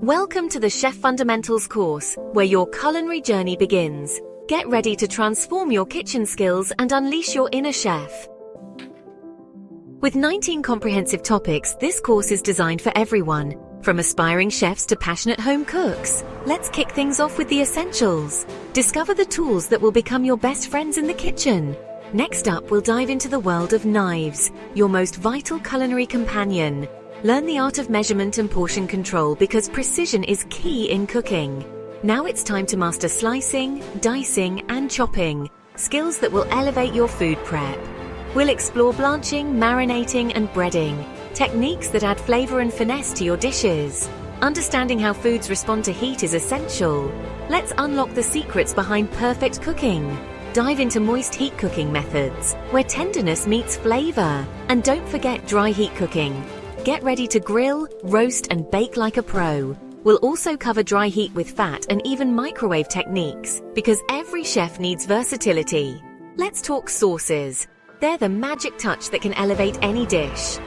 Welcome to the Chef Fundamentals course, where your culinary journey begins. Get ready to transform your kitchen skills and unleash your inner chef. With 19 comprehensive topics, this course is designed for everyone, from aspiring chefs to passionate home cooks. Let's kick things off with the essentials. Discover the tools that will become your best friends in the kitchen. Next up, we'll dive into the world of knives, your most vital culinary companion. Learn the art of measurement and portion control because precision is key in cooking. Now it's time to master slicing, dicing, and chopping, skills that will elevate your food prep. We'll explore blanching, marinating, and breading, techniques that add flavor and finesse to your dishes. Understanding how foods respond to heat is essential. Let's unlock the secrets behind perfect cooking. Dive into moist heat cooking methods, where tenderness meets flavor. And don't forget dry heat cooking. Get ready to grill, roast, and bake like a pro. We'll also cover dry heat with fat and even microwave techniques, because every chef needs versatility. Let's talk sauces. They're the magic touch that can elevate any dish.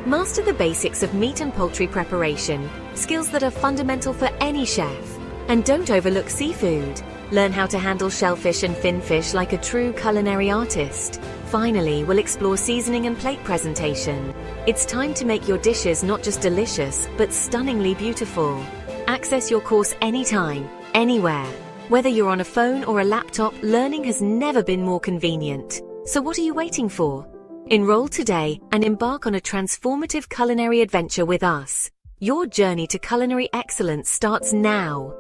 Master the basics of meat and poultry preparation, skills that are fundamental for any chef. And don't overlook seafood. Learn how to handle shellfish and finfish like a true culinary artist. Finally, we'll explore seasoning and plate presentation. It's time to make your dishes not just delicious, but stunningly beautiful. Access your course anytime, anywhere. Whether you're on a phone or a laptop, learning has never been more convenient. So what are you waiting for? Enroll today and embark on a transformative culinary adventure with us. Your journey to culinary excellence starts now.